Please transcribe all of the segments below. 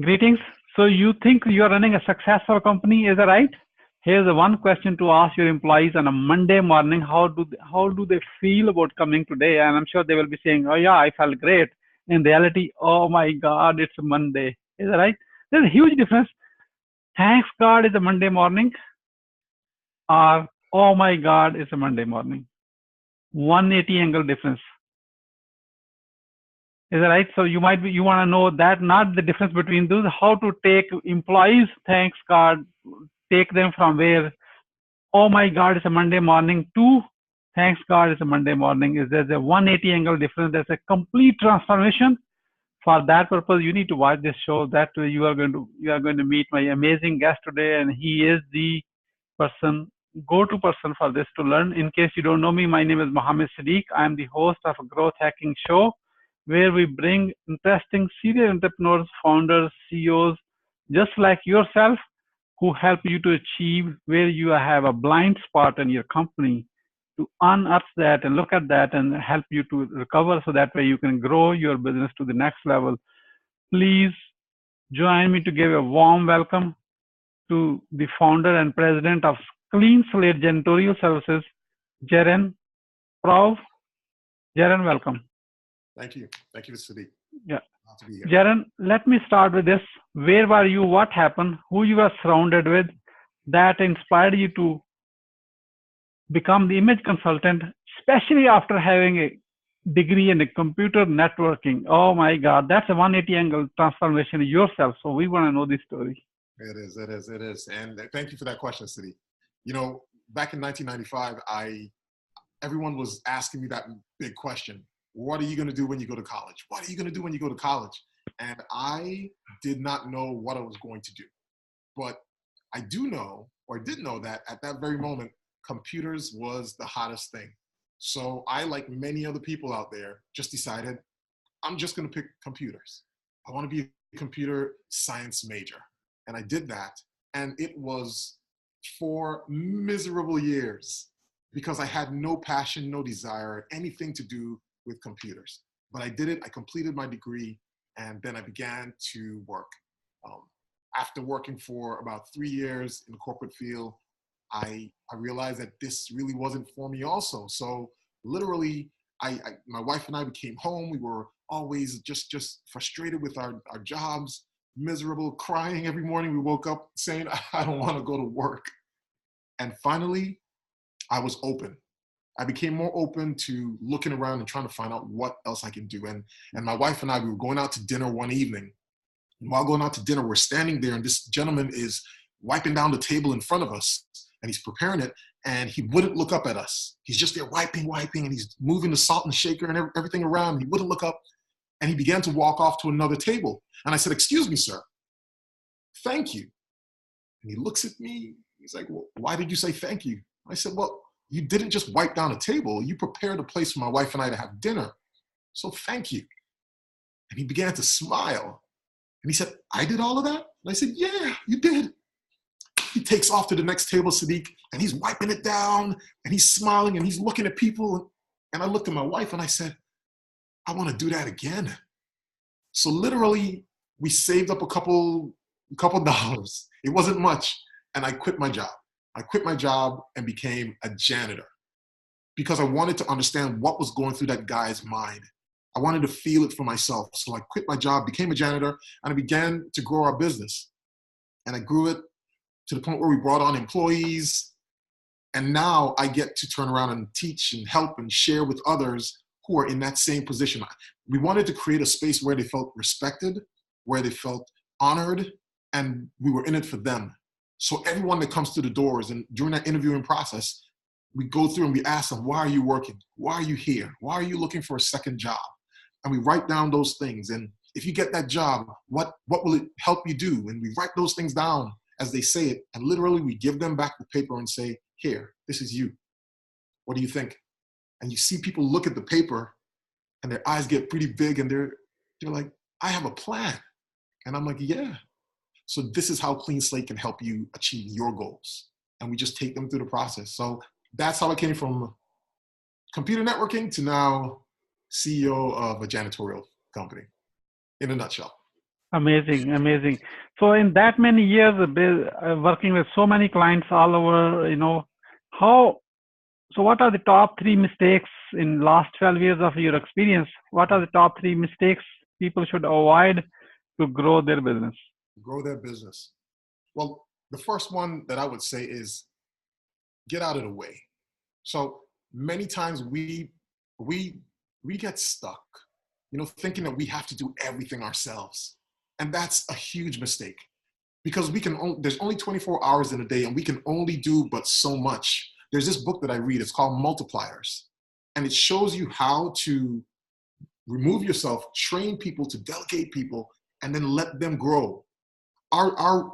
Greetings. So you think you are running a successful company, is that right? Here's the one question to ask your employees on a Monday morning. How do they feel about coming today? And I'm sure they will be saying, "Oh yeah, I felt great." In reality, oh my God, it's Monday. Is that right? There's a huge difference. Thanks God it's a Monday morning, or oh my God, it's a Monday morning. 180 angle difference. Is that right? So you want to know that, not the difference between those, how to take employees, thanks God, take them from where, oh my God, it's a Monday morning, to thanks God, it's a Monday morning. Is there's a 180 angle difference. There's a complete transformation. For that purpose, you need to watch this show. That way you are going to meet my amazing guest today, and he is the person, go-to person for this to learn. In case you don't know me, my name is Mohammed Siddique. I am the host of a growth hacking show where we bring interesting serial entrepreneurs, founders, CEOs, just like yourself, who help you to achieve where you have a blind spot in your company, to unearth that and look at that and help you to recover so that way you can grow your business to the next level. Please join me to give a warm welcome to the founder and president of Clean Slate Janitorial Services, Gerren Sprauve. Gerren, welcome. Thank you. Thank you, Siddique. Yeah. Glad to be here. Gerren, let me start with this. Where were you? What happened? Who you were surrounded with that inspired you to become the image consultant, especially after having a degree in computer networking? Oh my God, that's a 180 angle transformation yourself. So we want to know this story. It is. And thank you for that question, Siddique. You know, back in 1995, everyone was asking me that big question. What are you going to do when you go to college? What are you going to do when you go to college? And I did not know what I was going to do. But I do know, or I did know, that at that very moment, computers was the hottest thing. So I, like many other people out there, just decided I'm just going to pick computers. I want to be a computer science major. And I did that. And it was 4 miserable years because I had no passion, no desire, anything to do with computers. But I did it. I completed my degree, and then I began to work. Um, After working for about 3 years in the corporate field, I realized that this really wasn't for me also. So literally, my wife and I became home. We were always just frustrated with our jobs, miserable, crying every morning. We woke up saying, I don't want to go to work. And finally, I was open. I became more open to looking around and trying to find out what else I can do. And my wife and I, we were going out to dinner one evening. And while going out to dinner, we're standing there, and this gentleman is wiping down the table in front of us, and he's preparing it, and he wouldn't look up at us. He's just there wiping, and he's moving the salt and shaker and everything around. He wouldn't look up, and he began to walk off to another table. And I said, "Excuse me, sir. Thank you." And he looks at me. He's like, "Well, why did you say thank you?" I said, "Well, you didn't just wipe down a table. You prepared a place for my wife and I to have dinner. So thank you." And he began to smile. And he said, "I did all of that?" And I said, "Yeah, you did." He takes off to the next table, Siddique, and he's wiping it down, and he's smiling, and he's looking at people. And I looked at my wife, and I said, "I want to do that again." So literally, we saved up a couple dollars. It wasn't much, and I quit my job. I quit my job and became a janitor because I wanted to understand what was going through that guy's mind. I wanted to feel it for myself. So I quit my job, became a janitor, and I began to grow our business. And I grew it to the point where we brought on employees. And now I get to turn around and teach and help and share with others who are in that same position. We wanted to create a space where they felt respected, where they felt honored, and we were in it for them. So everyone that comes through the doors, and during that interviewing process, we go through and we ask them, "Why are you working? Why are you here? Why are you looking for a second job?" And we write down those things. And if you get that job, what will it help you do? And we write those things down as they say it. And literally we give them back the paper and say, "Here, this is you. What do you think?" And you see people look at the paper and their eyes get pretty big, and they're like, "I have a plan." And I'm like, "Yeah." So this is how Clean Slate can help you achieve your goals. And we just take them through the process. So that's how I came from computer networking to now CEO of a janitorial company, in a nutshell. Amazing, amazing. So in that many years, working with so many clients all over, how, so what are the top three mistakes in last 12 years of your experience? What are the top three mistakes people should avoid to grow their business? Grow their business. Well, the first one that I would say is get out of the way. So many times we we get stuck, thinking that we have to do everything ourselves. And that's a huge mistake because there's only 24 hours in a day and we can only do but so much. There's this book that I read, it's called Multipliers. And it shows you how to remove yourself, train people, to delegate people, and then let them grow. Our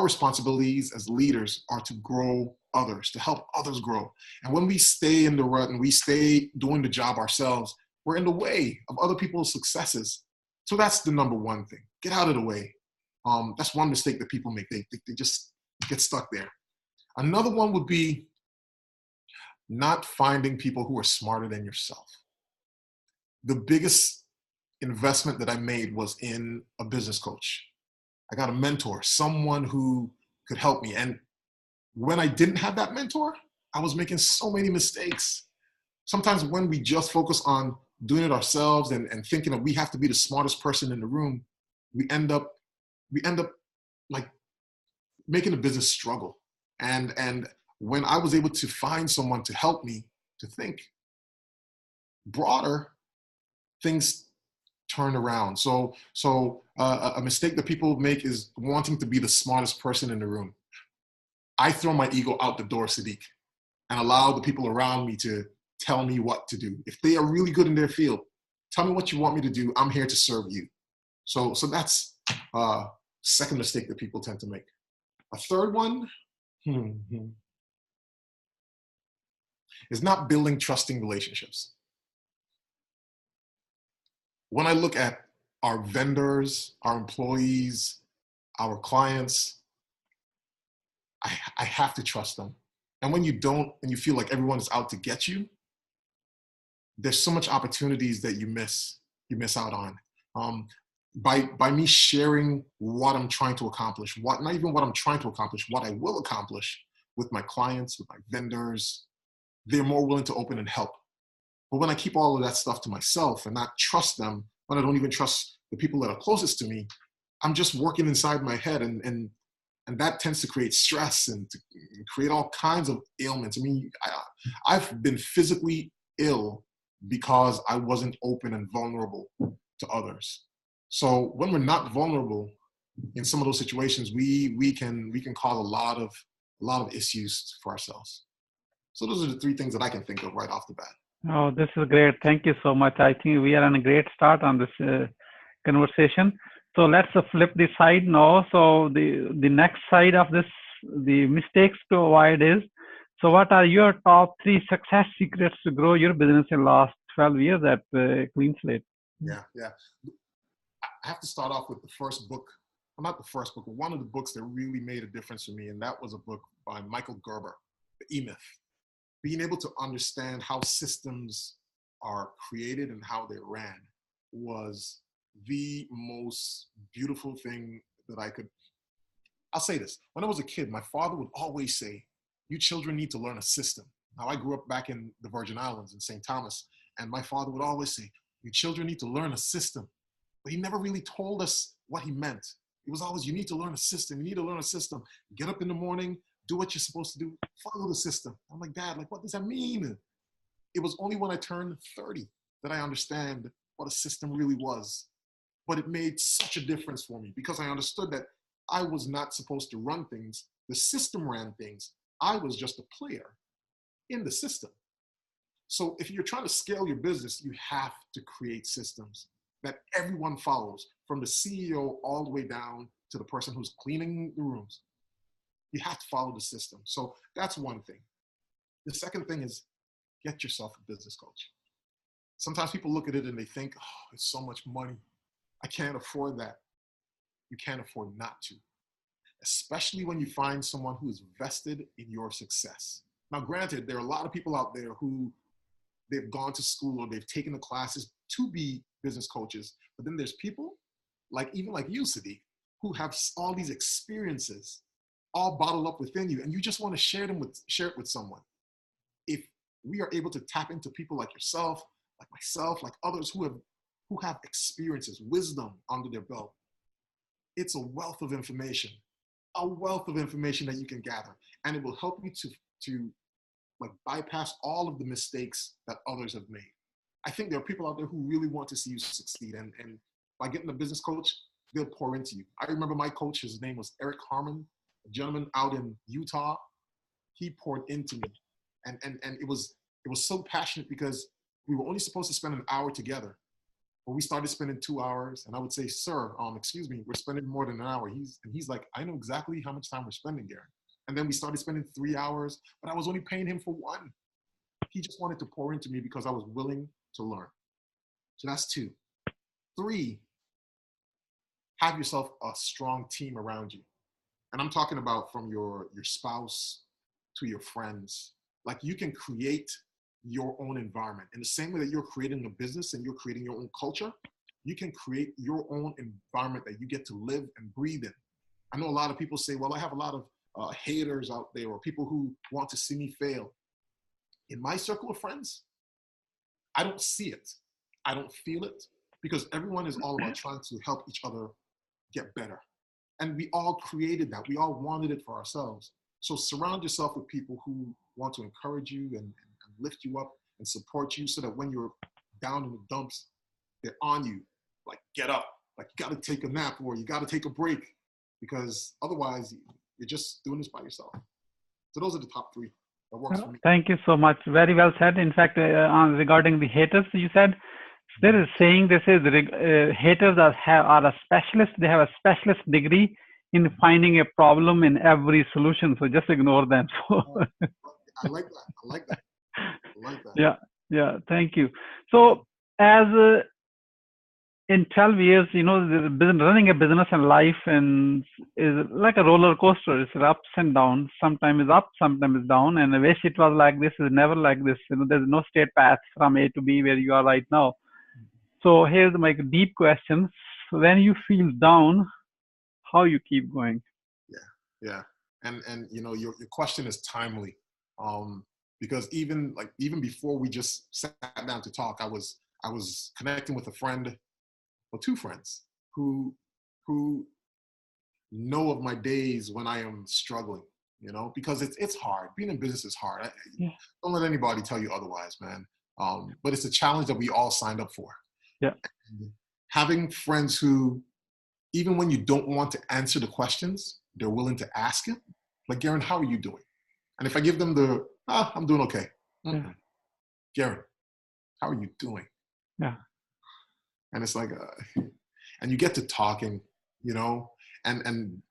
responsibilities as leaders are to grow others, to help others grow. And when we stay in the rut and we stay doing the job ourselves, we're in the way of other people's successes. So that's the number one thing. Get out of the way. That's one mistake that people make. They just get stuck there. Another one would be not finding people who are smarter than yourself. The biggest investment that I made was in a business coach. I got a mentor, someone who could help me. And when I didn't have that mentor, I was making so many mistakes. Sometimes when we just focus on doing it ourselves and thinking that we have to be the smartest person in the room, we end up like making the business struggle. And when I was able to find someone to help me to think broader, things turn around. So a mistake that people make is wanting to be the smartest person in the room. I throw my ego out the door, Siddique, and allow the people around me to tell me what to do. If they are really good in their field, tell me what you want me to do. I'm here to serve you. So that's second mistake that people tend to make. A third one is not building trusting relationships. When I look at our vendors, our employees, our clients, I have to trust them. And when you don't, and you feel like everyone is out to get you, there's so much opportunities that you miss out on. By me sharing what I'm trying to accomplish, not even what I'm trying to accomplish, what I will accomplish with my clients, with my vendors, they're more willing to open and help. But when I keep all of that stuff to myself and not trust them, when I don't even trust the people that are closest to me, I'm just working inside my head, and that tends to create stress and to create all kinds of ailments. I mean, I've been physically ill because I wasn't open and vulnerable to others. So when we're not vulnerable in some of those situations, we can cause a lot of issues for ourselves. So those are the three things that I can think of right off the bat. Oh, this is great. Thank you so much. I think we are on a great start on this conversation. So let's flip the side now. So the next side of this, the mistakes to avoid is, so what are your top three success secrets to grow your business in last 12 years at Clean Slate? Yeah. I have to start off with the first book. Well, not the first book, but one of the books that really made a difference for me. And that was a book by Michael Gerber, The E-Myth. Being able to understand how systems are created and how they're ran was the most beautiful thing that I'll say this. When I was a kid, my father would always say, you children need to learn a system. Now, I grew up back in the Virgin Islands in St. Thomas, and my father would always say, you children need to learn a system. But he never really told us what he meant. It was always, you need to learn a system. You need to learn a system. Get up in the morning, do what you're supposed to do, follow the system. I'm like, Dad, what does that mean? It was only when I turned 30 that I understand what a system really was. But it made such a difference for me because I understood that I was not supposed to run things. The system ran things. I was just a player in the system. So if you're trying to scale your business, you have to create systems that everyone follows, from the CEO all the way down to the person who's cleaning the rooms. You have to follow the system. So that's one thing. The second thing is get yourself a business coach. Sometimes people look at it and they think, oh, it's so much money. I can't afford that. You can't afford not to, especially when you find someone who is vested in your success. Now, granted, there are a lot of people out there who they've gone to school or they've taken the classes to be business coaches, but then there's people like even like you, Siddique, who have all these experiences all bottled up within you, and you just want to share it with someone. If we are able to tap into people like yourself, like myself, like others who have experiences, wisdom under their belt, it's a wealth of information that you can gather, and it will help you to like bypass all of the mistakes that others have made. I think there are people out there who really want to see you succeed, and by getting a business coach, they'll pour into you. I remember my coach, his name was Eric Harmon, a gentleman out in Utah. He poured into me, and it was so passionate because we were only supposed to spend an hour together, but we started spending 2 hours, and I would say, "Sir, excuse me, we're spending more than an hour." He's like, "I know exactly how much time we're spending, Gerren." And then we started spending 3 hours, but I was only paying him for 1. He just wanted to pour into me because I was willing to learn. So that's 2. 3, have yourself a strong team around you. And I'm talking about from your spouse to your friends. Like, you can create your own environment. In the same way that you're creating a business and you're creating your own culture, you can create your own environment that you get to live and breathe in. I know a lot of people say, well, I have a lot of haters out there, or people who want to see me fail. In my circle of friends, I don't see it. I don't feel it, because everyone is all about trying to help each other get better. And we all created that. We all wanted it for ourselves. So surround yourself with people who want to encourage you and lift you up and support you, so that when you're down in the dumps, they're on you. Like, get up. Like, you got to take a nap, or you got to take a break, because otherwise you're just doing this by yourself. So those are the top 3 that works for me. Thank you so much. Very well said. In fact, regarding the haters, you said, there is saying this is haters are a specialist. They have a specialist degree in finding a problem in every solution. So just ignore them. I like that. Yeah. Thank you. So as in 12 years, running a business and life is like a roller coaster. It's ups and downs. Sometimes it's up, sometimes it's down. And I wish it was like this. It's never like this. There's no straight path from A to B where you are right now. So here's my deep question. When you feel down, how you keep going? Yeah. And your question is timely. Because even before we just sat down to talk, I was connecting with a friend, or 2 friends, who know of my days when I am struggling, because it's hard. Being in business is hard. Don't let anybody tell you otherwise, man. But it's a challenge that we all signed up for. Yeah. And having friends who, even when you don't want to answer the questions, they're willing to ask it. Like, Gerren, how are you doing? And if I give them I'm doing okay. Mm-hmm. Gerren, how are you doing? Yeah. And it's like, and you get to talking, and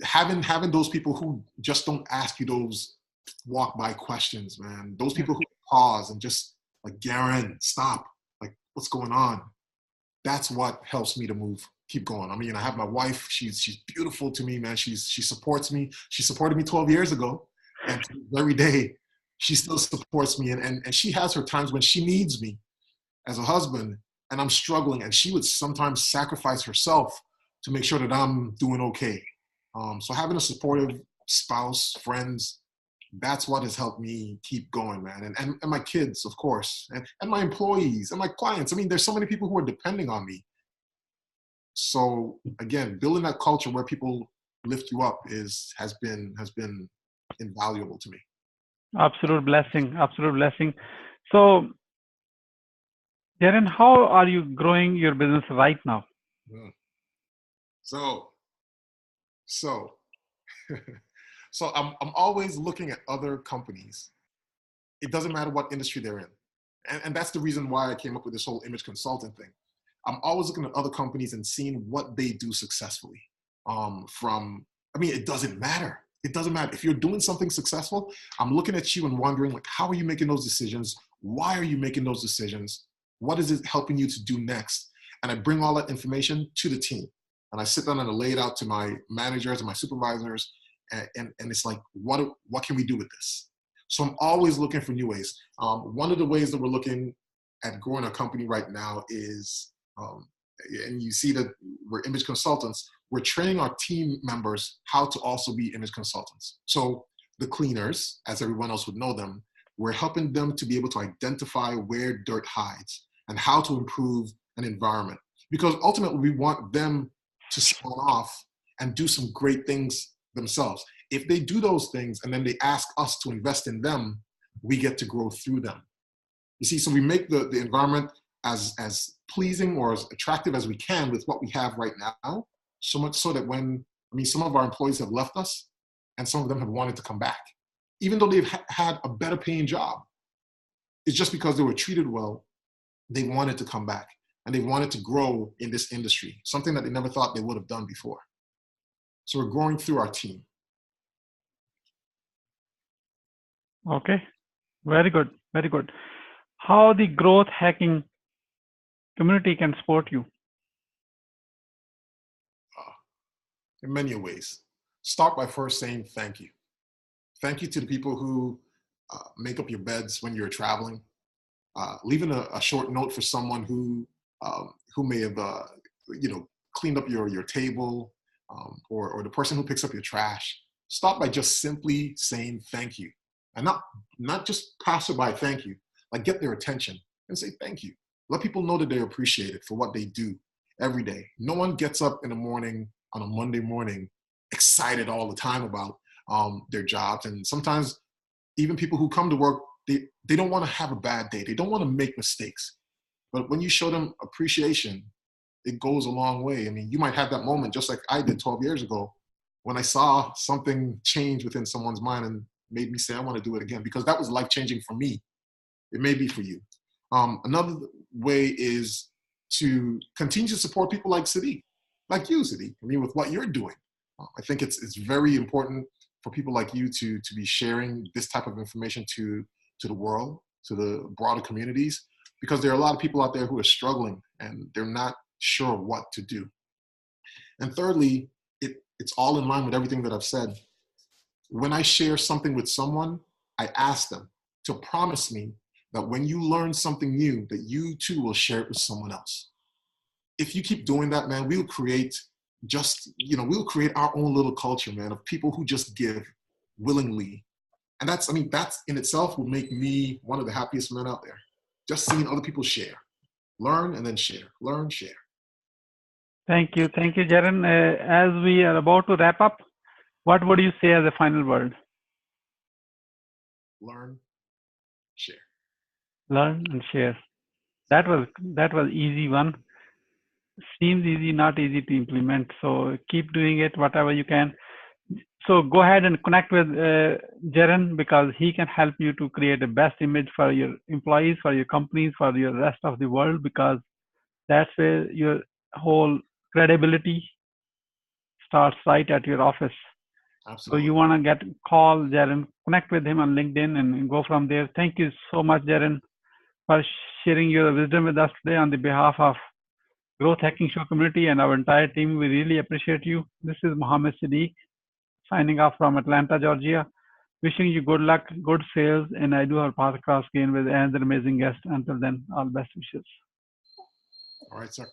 having those people who just don't ask you those walk by questions, man. Those people who pause and just like, Gerren, stop. Like, what's going on? That's what helps me to keep going. I mean, I have my wife. She's beautiful to me, man. She supports me. She supported me 12 years ago, and every day she still supports me. And she has her times when she needs me as a husband, and I'm struggling, and she would sometimes sacrifice herself to make sure that I'm doing okay. So having a supportive spouse, friends, that's what has helped me keep going, man. And my kids, of course, and my employees and my clients. I mean, there's so many people who are depending on me. So again, building that culture where people lift you up has been invaluable to me. Absolute blessing. So, Gerren, how are you growing your business right now? So I'm always looking at other companies. It doesn't matter what industry they're in. And that's the reason why I came up with this whole image consultant thing. I'm always looking at other companies and seeing what they do successfully. It doesn't matter. It doesn't matter. If you're doing something successful, I'm looking at you and wondering, like, how are you making those decisions? Why are you making those decisions? What is it helping you to do next? And I bring all that information to the team. And I sit down and I lay it out to my managers and my supervisors. And it's like, what can we do with this? So I'm always looking for new ways. One of the ways that we're looking at growing our company right now is and you see that we're image consultants, we're training our team members how to also be image consultants. So the cleaners, as everyone else would know them, we're helping them to be able to identify where dirt hides and how to improve an environment. Because ultimately we want them to spawn off and do some great things themselves. If they do those things and then they ask us to invest in them, we get to grow through them. You see, so we make the environment as pleasing or as attractive as we can with what we have right now, so much so that some of our employees have left us and some of them have wanted to come back, even though they've had a better paying job. It's just because they were treated well, they wanted to come back and they wanted to grow in this industry, something that they never thought they would have done before. So we're growing through our team. Okay, very good, very good. How the growth hacking community can support you? In many ways. Start by first saying thank you. Thank you to the people who make up your beds when you're traveling. Leaving a short note for someone who may have cleaned up your table, or the person who picks up your trash. Start by just simply saying thank you, and not just passerby thank you. Like, get their attention and say thank you. Let people know that they're appreciated for what they do every day. No one gets up in the morning on a Monday morning excited all the time about their jobs. And sometimes even people who come to work, they don't want to have a bad day. They don't want to make mistakes. But when you show them appreciation, it goes a long way. I mean, you might have that moment just like I did 12 years ago when I saw something change within someone's mind and made me say, I want to do it again, because that was life-changing for me. It may be for you. Another way is to continue to support people like Siddique, like you, Siddique. I mean, with what you're doing. I think it's very important for people like you to be sharing this type of information to the world, to the broader communities, because there are a lot of people out there who are struggling and they're not sure what to do. And thirdly, it's all in line with everything that I've said. When I share something with someone, I ask them to promise me that when you learn something new, that you too will share it with someone else. If you keep doing that, man, we'll create our own little culture, man, of people who just give willingly. And that's in itself will make me one of the happiest men out there. Just seeing other people share, learn, and then share, learn, share. Thank you, Gerren. As we are about to wrap up, what would you say as a final word? Learn, share. Learn and share. That was easy one. Seems easy, not easy to implement. So keep doing it, whatever you can. So go ahead and connect with Gerren, because he can help you to create the best image for your employees, for your companies, for your rest of the world, because that's where your whole credibility starts, right at your office. Absolutely. So you want to call Gerren, connect with him on LinkedIn and go from there. Thank you so much, Gerren, for sharing your wisdom with us today on the behalf of Growth Hacking Show community and our entire team. We really appreciate you. This is Mohammed Siddique signing off from Atlanta, Georgia. Wishing you good luck, good sales, and I do our podcast again with another amazing guest. Until then, all best wishes. All right, sir.